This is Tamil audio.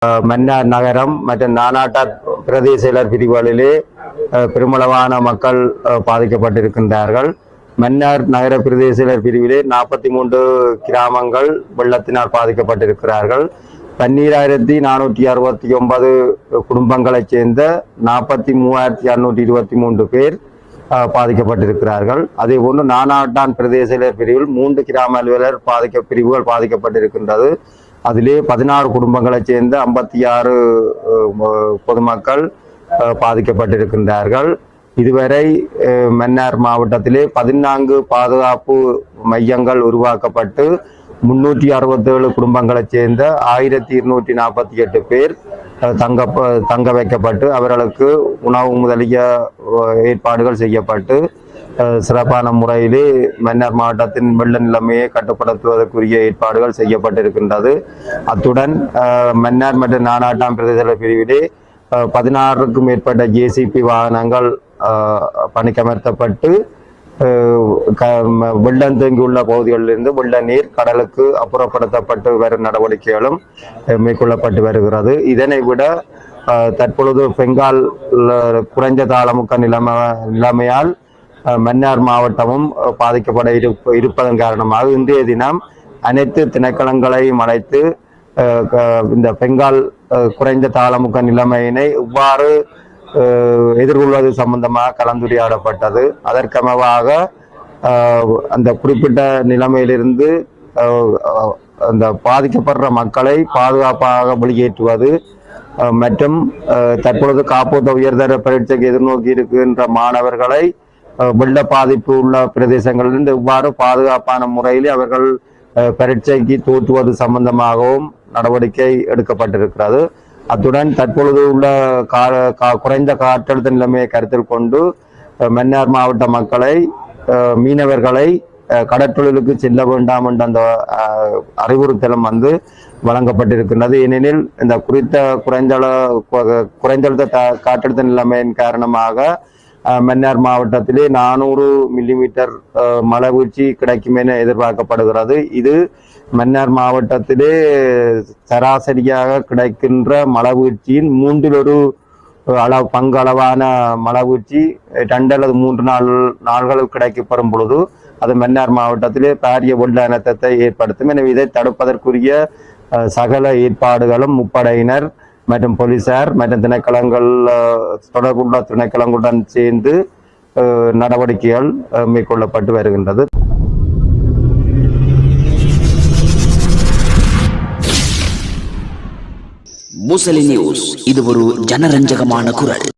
மன்னார் நகரம் மற்றும் நானாட்டார் பிரதேச செயலர் பிரிவுகளிலே பெருமளவான மக்கள் பாதிக்கப்பட்டிருக்கின்றார்கள். மன்னார் நகர பிரதேச செயலர் பிரிவிலே 43 கிராமங்கள் வெள்ளத்தினால் பாதிக்கப்பட்டிருக்கிறார்கள். 12,469 குடும்பங்களைச் சேர்ந்த 43,623 பேர் பாதிக்கப்பட்டிருக்கிறார்கள். அதே போன்று நானாட்டான் பிரதேச செயலர் பிரிவில் 3 கிராம அலுவலர் பிரிவுகள் பாதிக்கப்பட்டிருக்கின்றது. அதிலே 16 குடும்பங்களைச் சேர்ந்த 56 பொதுமக்கள் பாதிக்கப்பட்டிருக்கின்றார்கள். இதுவரை மன்னார் மாவட்டத்திலே 14 பாதுகாப்பு மையங்கள் உருவாக்கப்பட்டு 367 குடும்பங்களைச் சேர்ந்த 1248 பேர் தங்க வைக்கப்பட்டு அவர்களுக்கு உணவு முதலிய ஏற்பாடுகள் செய்யப்பட்டு சிறப்பான முறையிலே மன்னார் மாவட்டத்தின் வெள்ள நிலைமையை கட்டுப்படுத்துவதற்குரிய ஏற்பாடுகள் செய்யப்பட்டிருக்கின்றது. அத்துடன் மன்னார் மற்றும் நானாட்டாம் பிரதேச பிரிவிலே 16க்கும் மேற்பட்ட ஜேசிபி வாகனங்கள் பணிக்கமர்த்தப்பட்டு வெள்ளம் தேங்கியுள்ள பகுதிகளிலிருந்து வெள்ள நீர் கடலுக்கு அப்புறப்படுத்தப்பட்டு வரும் நடவடிக்கைகளும் மேற்கொள்ளப்பட்டு வருகிறது. இதனை விட தற்பொழுது பெங்கால் குறைந்த தாளமுக்க நிலைமையால் மன்னார் மாவட்டமும் பாதிக்கப்பட இருப்பதன் காரணமாக இன்றைய தினம் அனைத்து திணைக்களங்களையும் அழைத்து இந்த பெங்கால் குறைந்த தாளமுக்க நிலைமையினை இவ்வாறு எதிர்கொள்வது சம்பந்தமாக கலந்துரையாடப்பட்டது. அதற்கமைவாக அந்த குறிப்பிட்ட நிலைமையிலிருந்து அந்த பாதிக்கப்படுற மக்களை பாதுகாப்பாக வெளியேற்றுவது மற்றும் தற்பொழுது காப்போத்த உயர்தர பரீட்சைக்கு எதிர்நோக்கி இருக்கின்ற மாணவர்களை வெள்ள பாதிப்பு உள்ள பிரதேசங்களிலிருந்து இவ்வாறு பாதுகாப்பான முறையில் அவர்கள் பரீட்சைக்கு தோற்றுவது சம்பந்தமாகவும் நடவடிக்கை எடுக்கப்பட்டிருக்கிறது. அத்துடன் தற்பொழுது உள்ள குறைந்த காற்றழுத்த நிலைமையை கருத்தில் கொண்டு மன்னார் மாவட்ட மக்களை மீனவர்களை கடற்றொழிலுக்கு செல்ல வேண்டாம் என்ற அந்த அறிவுறுத்தலும் வழங்கப்பட்டிருக்கின்றது. ஏனெனில் இந்த குறித்த குறைந்தழுத்த காற்றழுத்த நிலைமையின் காரணமாக மன்னார் மாவட்டத்திலே 400 மில்லிமீட்டர் மழை வீழ்ச்சி கிடைக்கும் என எதிர்பார்க்கப்படுகிறது. இது மன்னார் மாவட்டத்திலே சராசரியாக கிடைக்கின்ற மழை வீழ்ச்சியின் 1/3 பங்களவான மழை வீழ்ச்சி 2 அல்லது 3 நாள்களில் கிடைக்கப்படும் பொழுது அது மன்னார் மாவட்டத்திலே பாரிய வெள்ள அனர்த்தத்தை ஏற்படுத்தும். எனவே இதை தடுப்பதற்குரிய சகல ஏற்பாடுகளும் முப்படையினர் மற்றும் போலீசார் மற்றும் திணைக்களங்கள் தொடர்புள்ள திணைக்களங்களுடன் சேர்ந்து நடவடிக்கைகள் மேற்கொள்ளப்பட்டு வருகின்றது. முசலி நியூஸ், இது ஒரு ஜனரஞ்சகமான குரல்.